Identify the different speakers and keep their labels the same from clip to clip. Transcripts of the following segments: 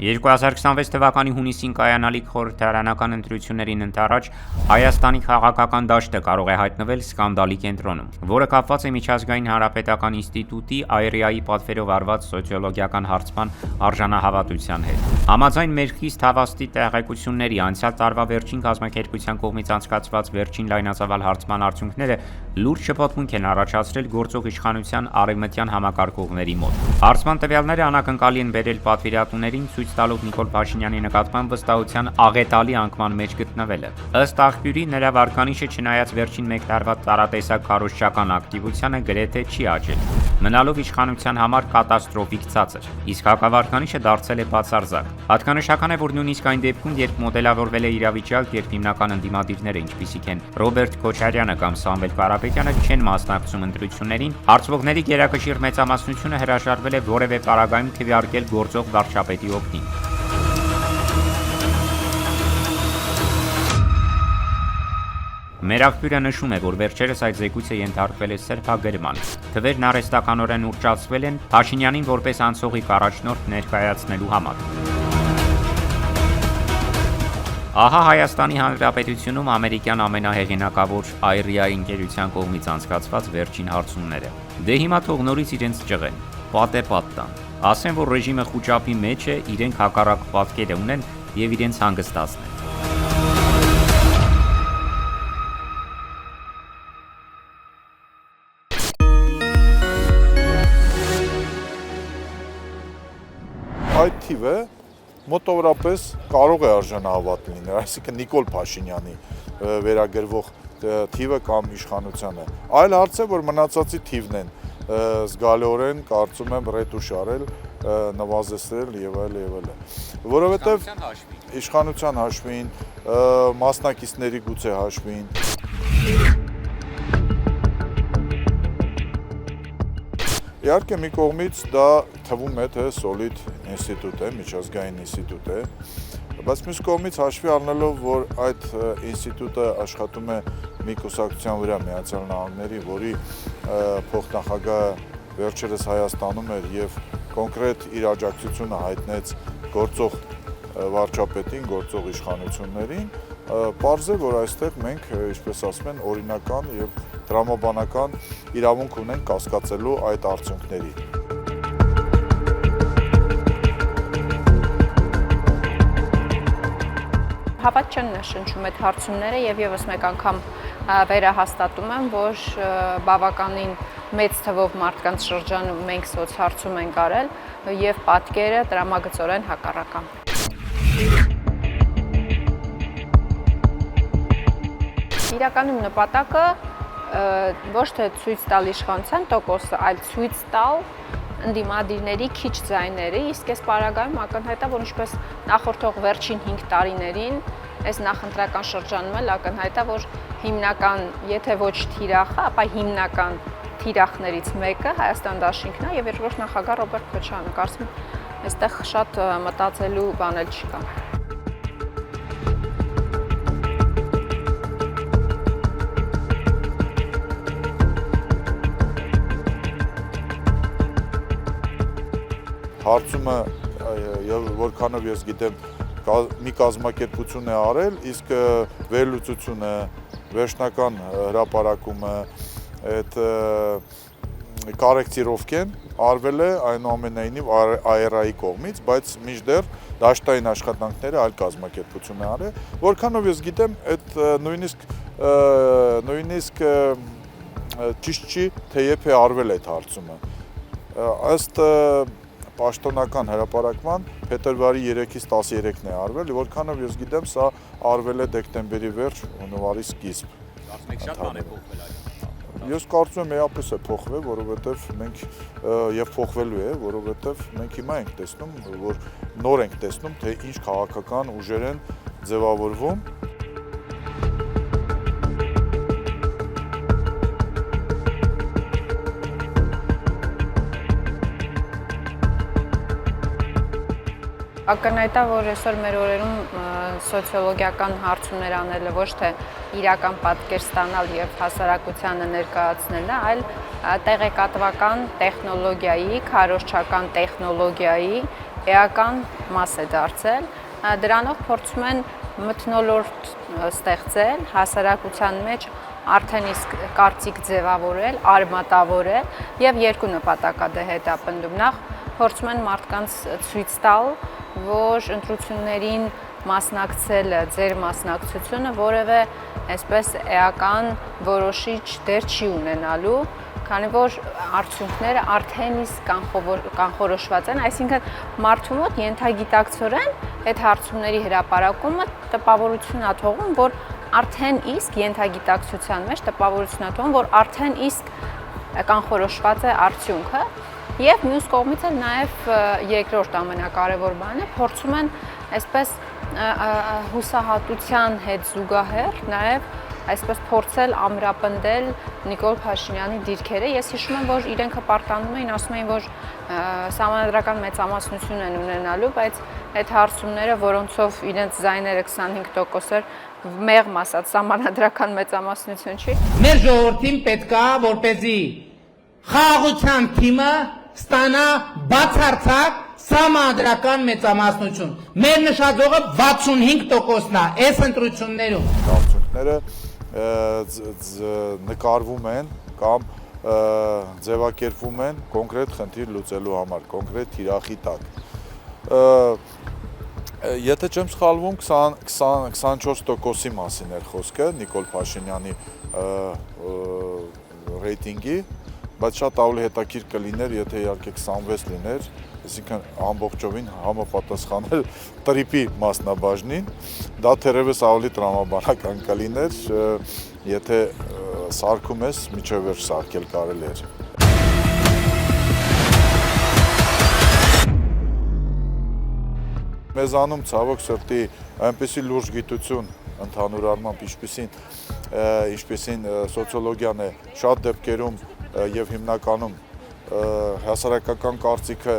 Speaker 1: 2026 թվականի հունիսին կայանալիք խորհրդարանական ընտրություններին ընդառաջ Հայաստանի քաղաքական դաշտը կարող է հայտնվել սկանդալի կենտրոնում, որը կապված է Միջազգային հանրապետական ինստիտուտի AERIA-ի պատվերով արված սոցիոլոգիական հարցման արժանահավատության հետ։ Համաձայն մեր խիստ հավաստի տեղեկությունների անցյալ տարվա վերջին կազմակերպության կողմից անցկացված վերջին լայնածավալ հարցման արդյունքները լուրջ շփոթմունք են առաջացրել գործող իշխանության արևմտյան համակարգողների մոտ։ Հարցման տվյալները անակնկալի են բերել պատվիրատուներին ցույց տալով Նիկոլ Փաշինյանի նկատմամբ վստահության աղետալի անկման մեջ գտնվելը։ Ըստ աղբյուրի, նրա վարկանիշը չնայած վերջին մեկ տարվա տարատեսակ քարոզչական ակտիվությանը գրեթե չի աճել, մնալով իշխանության համար կատաստրոֆիկ ցածր, իսկ հակավարկանիշը դարձել է բացարձակ։ Հատկանշական է, որ նույնիսկ այն դեպքում, երբ մոդելավորվել է իրավիճակ, երբ հիմնական ընդդիմադիրները, ինչպիսիք են Ռոբերտ Քոչարյանը կամ Սամվել Կարապետյանը, չեն մասնակցում ընտրություններին, հարցվողների գերակշիռ մեծամասնությունը հրաժարվել է որևէ պարագայում քվեարկել գործող վարչապետի օգտին։ Մեր աղբյուրը նշում է, որ վերջերս այդ զեկույցը ենթարկվել է սրբագրման։ Թվերն արհեստականորեն ուռճացվել են Փաշինյանին որպես անցողիկ առաջնորդ ներկայացնելու համար։ Ահա Հայաստանի Հանրապետությունում ամերիկյան ամենահեղինակավոր AERIA ընկերության կողմից անցկացված վերջին հարցումները։ Դե հիմա թող նորից իրենց ճղեն, պատեպատ տան։ Ասեն, որ ռեժիմը խուճապի մեջ է, իրենք հակառակ պատկեր ունեն եւ իրենց հանգստացնեն։
Speaker 2: Այդ թիվը մոտավորապես կարող է արժանահավատ լինել, այսինքն Նիկոլ Փաշինյանի վերագրվող թիվը կամ իշխանությանը։ Այլ հարց է, որ մնացածի թիվն են զգալիորեն կարծում եմ ռետուշ արել, նվազեցրել եւ այլ եւ այլ։ Որովհետեւ իշխանության հաշվին, մասնակիցների գուցե հաշվին։ Իհարկե մի կողմից դա թվում է թե սոլիդ ինստիտուտ է, միջազգային ինստիտուտ է, բայց մյուս կողմից հաշվի առնելով, որ այդ ինստիտուտը աշխատում է մի կուսակցության վրա, Միացյալ Նահանգների, որի փոխնախագահը վերջերս Հայաստանում էր եւ կոնկրետ իր աջակցությունը հայտնեց գործող վարչապետին, գործող իշխանություններին, պարզ է, որ այստեղ մենք, ինչպես ասում են, օրինական եւ տրամաբանական իրավունք ունենք կասկածելու այդ արդյունքների։
Speaker 3: Հավատ չեն շնչում այդ հարցումները եւ եւս մեկ անգամ վերահաստատում եմ, որ բավականին մեծ թվով մարդկանց շրջանում մենք սոցհարցում ենք արել եւ պատկերը տրամագծորեն հակառական։ Իրականում նպատակը ոչ թե ցույց տալ իշխանության տոկոսը, այլ ցույց տալ ընդդիմադիրների քիչ ձայները, իսկ այս պարագայում ակնհայտ է, որ ինչպես նախորդող վերջին 5 տարիներին, այս նախընտրական շրջանում էլ ակնհայտ է, որ հիմնական, եթե ոչ թիրախը, ապա հիմնական թիրախներից մեկը Հայաստան դաշինքն է եւ երկրորդ նախագահ Ռոբերտ Քոչարյանը։ Կարծում եմ, այստեղ շատ մտածելու բան էլ չկա։
Speaker 2: Հարցումը որքանով ես գիտեմ մի կազմակերպություն է արել, իսկ վերլուծությունը, վերջնական հրապարակումը, այդ կորեկտիրովկեն արվել է այնուամենայնիվ AERIA-ի կողմից, բայց մինչդեռ դաշտային աշխատանքները այլ կազմակերպություն է արել, որքանով ես գիտեմ, այդ նույնիսկ ճիշտ չի, թե երբ է արվել այդ հարցումը։ Ըստ պաշտոնական հրապարակման փետրվարի 3-ից 13-ն է արվել, որքանով ես գիտեմ, սա արվել է դեկտեմբերի վերջ, հունվարի սկիզբ։
Speaker 1: Կարծում եք շատ բան է փոխվել այո։
Speaker 2: Ես կարծում եմ էապես է փոխվել, որովհետև մենք եւ փոխվելու է, որովհետև մենք հիմա ենք տեսնում, որ նոր ենք տեսնում, թե ինչ քաղաքական ուժեր են ձևավորվում։
Speaker 3: Ակնհայտ է, որ այսօր մեր օրերում սոցիոլոգիական հարցումներ անելը ոչ թե իրական պատկեր ստանալ եւ հասարակությանը ներկայացնելն է, այլ տեղեկատվական տեխնոլոգիայի, քարոզչական տեխնոլոգիայի էական մաս է դարձել։ Դրանով փորձում են մթնոլորտ ստեղծել հասարակության մեջ արդեն իսկ կարծիք ձևավորել, արմատավորել եւ երկու նպատակա դե հետապնդում։ Նախ փորձում են մարդկանց ցույց տալ, որ ընտրություններին մասնակցելը, ձեր մասնակցությունը որևէ այսպես էական որոշիչ դեր չի ունենալու, քանի որ արդյունքները արդեն իսկ կանխորոշված են, այսինքն մարդու մոտ ենթագիտակցորեն այդ հարցումների հրապարակումը տպավորություն է թողում, որ արդեն իսկ ենթագիտակցության մեջ տպավորություն է թողում, որ արդեն իսկ կանխորոշված է արդյունքը, եւ մյուս կողմից էլ նաեւ երկրորդ ամենակարևոր բանը փորձում են այսպես հուսահատության հետ զուգահեռ նաեւ այսպես փորձել ամրապնդել Նիկոլ Փաշինյանի դիրքերը։ Ես հիշում եմ, որ իրենք հպարտանում էին, ասում էին, որ սահմանադրական մեծամասնություն են ունենալու, բայց այդ հարցումները, որոնցով իրենց ձայները 25% էր, մեղմ ասած, սահմանադրական մեծամասնություն չի։
Speaker 4: Մեր ժողովրդին պետքա, որպեսզի խաղաղության թիմը ստանա բացարձակ սահմանադրական մեծամասնություն։ Մեր նշաձողը 65%-ն է այս ընտրություններում։
Speaker 2: Արդյունքները նկարվում են կամ ձևակերպվում են կոնկրետ խնդիր լուծելու համար, կոնկրետ թիրախի տակ։ Եթե չեմ սխալվում, 24%-ի մասին էր խոսքը Նիկոլ Փաշինյանի ռեյտինգի, բայց շատ ավելի հետաքրքիր կլիներ, եթե իհարկե 26 լիներ, այսինքն ամբողջովին համապատասխանել տրիպի մասնաբաժնին, դա թերևս ավելի տրամաբանական կլիներ, եթե սարքում ես, միջև վերջ սարքել կարելի էր։ Մեզանում ցավոք սրտի այնպիսի լուրջ գիտություն ընդհանուր առմամբ ինչպիսին սոցիոլոգիան է, շատ դեպքերում եւ հիմնականում հասարակական կարծիքը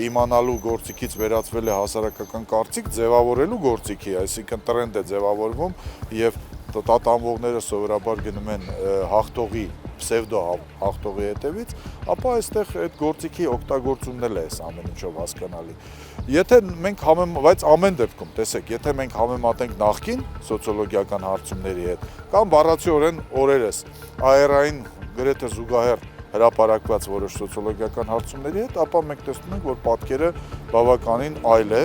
Speaker 2: իմանալու գործիքից վերածվել է հասարակական կարծիք ձևավորելու գործիքի, այսինքն տրենդ է ձևավորվում եւ տատանվողները սովորաբար գնում են հաղթողի, պսևդո հաղթողի հետևից, ապա այստեղ այդ գործիքի օգտագործումն էլ է այս ամեն ինչով հասկանալի։ Եթե մենք բայց ամեն դեպքում, տեսեք, եթե մենք համեմատենք նախկին սոցիոլոգիական հարցումների հետ, կամ բառացիորեն օրերս AR-ային գրեթե զուգահեռ հրապարակված որոշ սոցիոլոգիական հարցումների հետ, ապա մենք տեսնում ենք, որ պատկերը բավականին այլ է,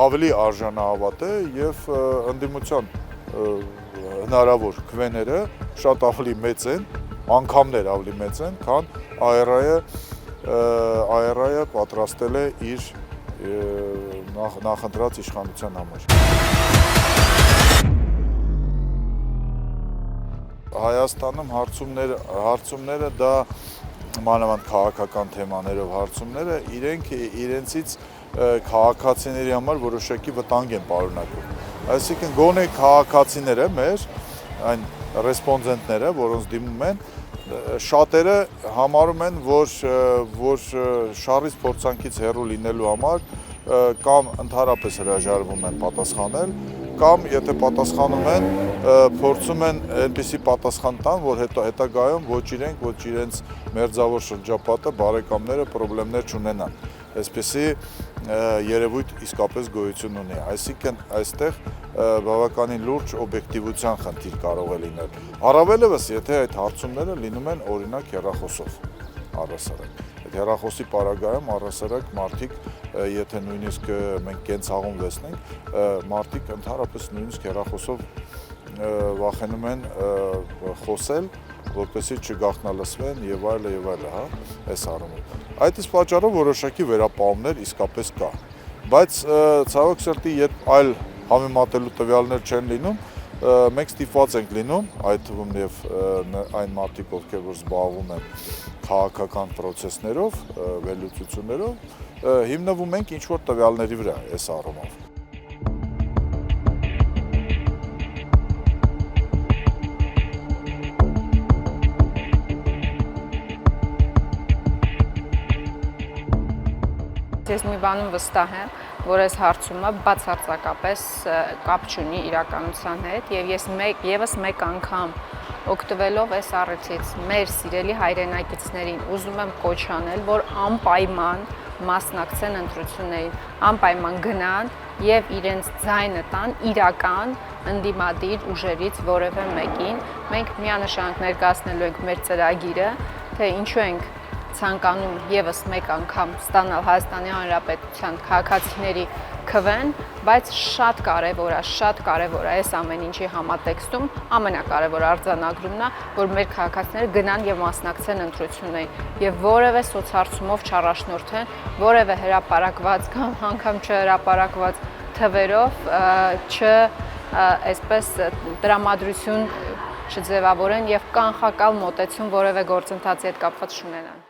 Speaker 2: ավելի արժանահավատ է եւ ընդդիմության հնարավոր քվեները շատ ավելի մեծ են, անգամներ ավելի մեծ են, քան AR-ը պատրաստել է իր նախընտրած իշխանության համար։ Հայաստանում հարցումները դա մանավանդ քաղաքական թեմաներով հարցումները իրենցից քաղաքացիների համար որոշակի վտանգ են պարունակում։ Այսինքն գոնե քաղաքացիները մեր այն ռեսպոնդենտները, որոնց դիմում են, շատերը համարում են, որ շարից փորձանքից հեռու լինելու համար կամ ընդհանրապես հրաժարվում են պատասխանել, կամ եթե պատասխանում են, փորձում են այնպիսի պատասխան տան, որ հետագայում ոչ իրենց մերձավոր շրջապատը, բարեկամները պրոբլեմներ չունենան։ Այսպիսի երևույթ իսկապես գոյություն ունի։ Այսինքն այստեղ բավականին լուրջ օբյեկտիվության խնդիր կարող է լինել։ Առավելևս, եթե այդ հարցումները լինում են օրինակ հեռախոսով առհասարակ։ Այդ հեռախոսի պարագայում առհասարակ մարդիկ, եթե նույնիսկ մենք կենցաղում վերցնենք, մարդիկ ընդհանրապես նույնիսկ հեռախոսով վախենում են խոսել, որպեսզի չգաղտնալսվեն եւ այլը, հա, այս առումով։ Այդ իսկ պատճառով որոշակի վերապահումներ իսկապես կա։ Բայց ցավոք սրտի, երբ այլ համեմատելու տվյալներ չեն լինում, մենք ստիպված ենք լինում, այդ թվում եւ այն մարդիկ, ովքեր որ զբաղվում են քաղաքական process-ներով, վերլուծություններով, հիմնվում ենք ինչ-որ տվյալների վրա այս առումով։
Speaker 3: Ես մի բանում վստահ եմ, որ այս հարցումը բացարձակապես կապ չունի իրականության հետ եւ ես եւս մեկ անգամ օգտվելով այս առիթից մեր սիրելի հայրենակիցներին ուզում եմ կոչ անել, որ անպայման մասնակցեն ընտրություններին, անպայման գնան եւ իրենց ձայնը տան իրական ընդդիմադիր ուժերից որևէ մեկին։ Մենք միանշանակ ներկայացնելու ենք մեր ծրագիրը, թե ինչու ենք ցանկանում եւս մեկ անգամ ստանալ Հայաստանի Հանրապետության քաղաքացիների քվեն, բայց շատ կարևոր է այս ամեն ինչի համատեքստում ամենակարևոր արձանագրումն է, որ մեր քաղաքացիները գնան եւ մասնակցեն ընտրություններին եւ որևէ սոցհարցումով չառաջնորդեն, որևէ հրապարակված կամ անգամ չհրապարակված թվերով այսպես տրամադրություն չձևավորեն եւ կանխակալ մոտեցում որևէ գործընթացի հետ կապված չունենան։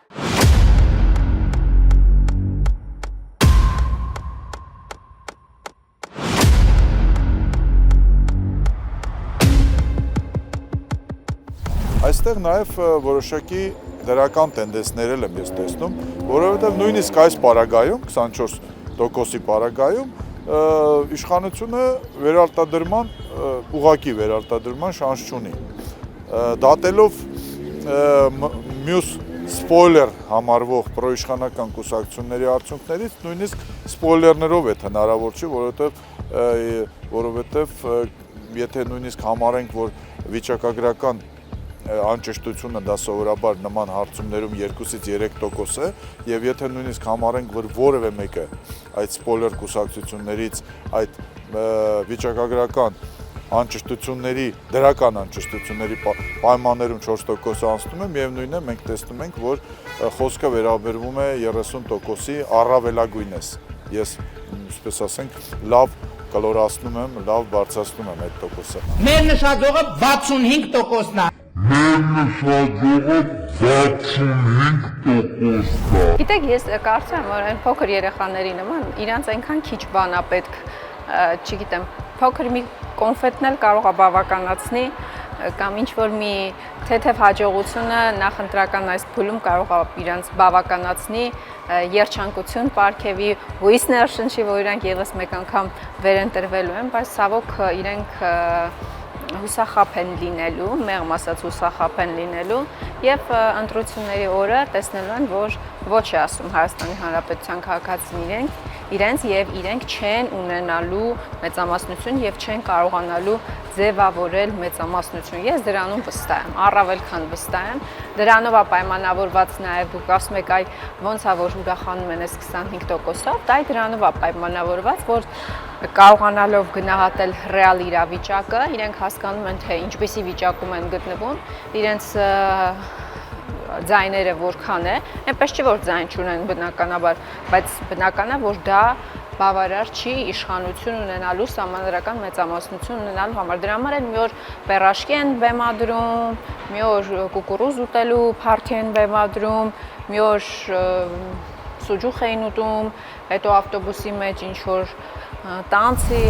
Speaker 2: Այստեղ նաև որոշակի դրական տենդենսներ եմ ես տեսնում, որովհետև նույնիսկ այս պարագայում, 24%-ի պարագայում, իշխանությունը վերարտադրման, ուղղակի վերարտադրման շանս չունի։ Դատելով մյուս սպոյլեր համարվող պրոիշխանական կուսակցությունների արդյունքներից, նույնիսկ սպոյլերներով է հնարավոր չի, որովհետև եթե նույնիսկ համարենք, որ վիճակագրական անճշտությունը դա սովորաբար նման հարցումներում 2-ից 3% է եւ եթե նույնիսկ համարենք, որ որևէ մեկը այդ սպոյլեր կուսակցություններից այդ վիճակագրական անճշտությունների, դրական անճշտությունների պայմաններում 4% անցնում է, միևնույն է մենք տեսնում ենք, որ խոսքը վերաբերվում է 30%-ի առավելագույնս։ Ես, այսպես ասենք, լավ կլորացնում եմ, լավ բարձրացնում եմ այդ տոկոսը։
Speaker 4: Մեր նշաձողը 65%-ն է։
Speaker 3: Գիտեք, ես կարծում եմ, որ այն փոքր երեխաների նման իրանց այնքան քիչ բան է պետք, չգիտեմ, փոքր մի կոնֆետն էլ կարող է բավականացնի կամ ինչ-որ մի թեթև հաջողությունը նախընտրական այս փուլում կարող է իրանց բավականացնի, երջանկություն պարգևի, հույսներ շնչի, որ իրանք եւս մեկ անգամ վերընտրվելու են, բայց ցավոք իրենք հուսախաբ են լինելու, մեղմ ասած հուսախաբ են լինելու եւ ընտրությունների օրը տեսնելու են, որ ոչ է ասում Հայաստանի Հանրապետության քաղաքացիներին իրենց եւ իրենք չեն ունենալու մեծամասնություն եւ չեն կարողանալու ձևավորել մեծամասնություն։ Ես դրանում վստահ եմ, առավել քան վստահ եմ։ Դրանով է պայմանավորված նաեւ դուք ասում եք, այ ոնց է որ ուրախանում են այս 25%-ով, դա դրանով է պայմանավորված, որ կարողանալով գնահատել ռեալ իրավիճակը, իրենք հասկանում են, թե ինչպիսի վիճակում են գտնվում, իրենց ձայները որքան է, այնպես չի որ ձայն չունեն բնականաբար, բայց բնական է, որ դա բավարար չի իշխանություն ունենալու, սահմանադրական մեծամասնություն ունենալու համար։ Դրա համար են մի օր պերաշկի են բեմադրում, մի օր կուկուռուզ ուտելու փարթի են բեմադրում, մի օր սուջուխ էին ուտում, հետո ավտոբուսի մեջ ինչ որ տանցի։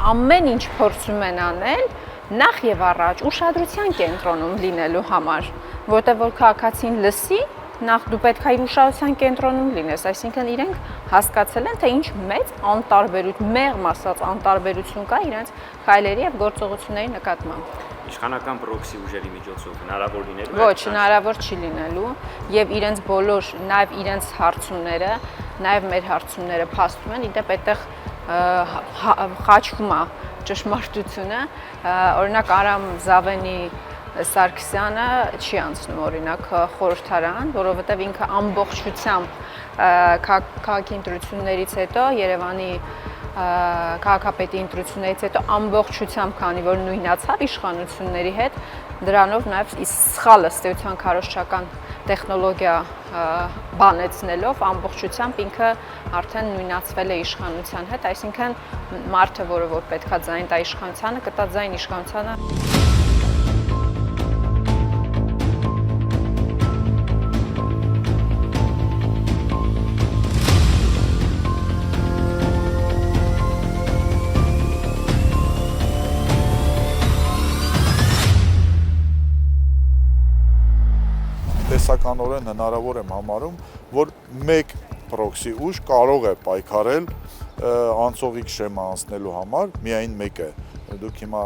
Speaker 3: Ամեն ինչ փորձում են անել նախ եւ առաջ ուշադրության կենտրոնում լինելու համար, որտեղ որ քաղաքացին լսի, նախ դու պետք է իր ուշադրության կենտրոնում լինես, այսինքն իրենք հասկացել են, թե ինչ մեծ անտարբերություն, մեղմ ասած անտարբերություն կա իրենց քայլերի եւ գործողությունների նկատմամբ։
Speaker 1: Իշխանական պրոքսի ուժերի միջոցով հնարավոր լինելու է։
Speaker 3: Ոչ, հնարավոր չի լինելու եւ իրենց բոլոր, նաեւ իրենց հարցումները, նաեւ մեր հարցումները փաստում են, իդեպ այդտեղ խաչվում է ճշմարտությունը, օրինակ Արամ Զավենի Սարգսյանը չի անցնում օրինակ խորհրդարան, որովհետև ինքը ամբողջությամբ քաղաքի ընտրություններից հետո Երևանի քաղաքապետի ընտրություններից հետո ամբողջությամբ, քանի որ նույնացավ իշխանությունների հետ, դրանով նաև սխալ ըստեյության քարոզչական տեխնոլոգիա բանեցնելով ամբողջությամբ ինքը արդեն նույնացվել է իշխանության հետ, այսինքն մարդը, որը որ պետքա ձայն տա իշխանությանը, կտա ձայն իշխանությանը։
Speaker 2: Տեսականորեն հնարավոր եմ համարում, որ մեկ պրոքսի ուժ կարող է պայքարել անցողիկ շեմա անցնելու համար միայն մեկը։ Դուք հիմա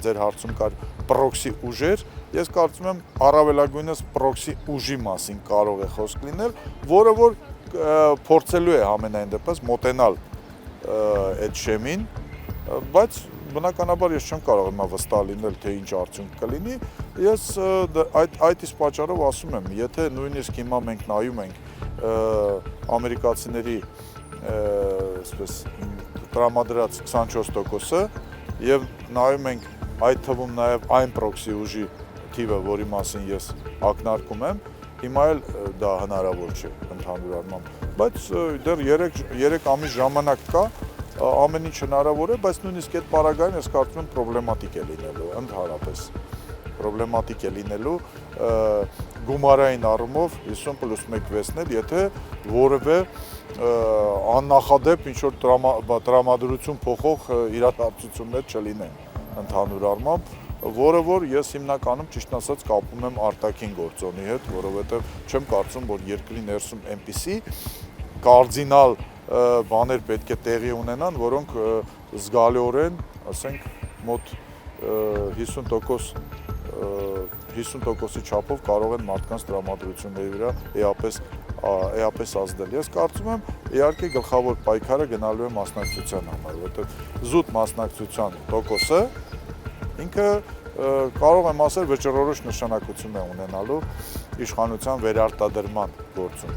Speaker 2: ձեր հարցում կար պրոքսի ուժեր, ես կարծում եմ առավելագույնս պրոքսի ուժի մասին կարող է խոսք լինել, որը որ փորձելու է ամենայն դեպս մոտենալ այդ շեմին, բայց բնականաբար ես չեմ կարող հիմա վստահ լինել, թե ինչ արդյունք կլինի, ես այդ իսկ պատճառով ասում եմ, եթե նույնիսկ հիմա մենք նայում ենք ամերիկացիների տրամադրած 24%-ը եւ նայում ենք այդ թվում նաեւ այն պրոքսի ուժի թիվը, որի մասին ես ակնարկում եմ, հիմա էլ դա հնարավոր չէ ընդհանուր առմամբ, բայց դեռ 3 ամիս ժամանակ կա, ամեն ինչ հնարավոր է, բայց նույնիսկ այդ պարագայում ես կարծում եմ պրոբլեմատիկ է լինելու, ընդհանրապես պրոբլեմատիկ է լինելու գումարային առումով 50+1 վեցնել, եթե որևէ աննախադեպ ինչ-որ տրամադրություն փոխող իրադարձություններ չլինեն ընդհանուր առմամբ, որը որ ես հիմնականում ճիշտ ասած կապում եմ արտաքին գործոնի հետ, որովհետև չեմ կարծում, որ երկրի ներսում այնպիսի կարդինալ բաներ պետք է տեղի ունենան, որոնք զգալիորեն, ասենք, մոտ 50%-ի չափով կարող են մարդկանց տրամադրությունների վրա էապես ազդել։ Ես կարծում եմ, իհարկե գլխավոր պայքարը գնալու է մասնակցության համար, որովհետև զուտ մասնակցության տոկոսը ինքը կարող եմ ասել վճռորոշ նշանակություն է ունենալու իշխանության վերարտադրման գործում։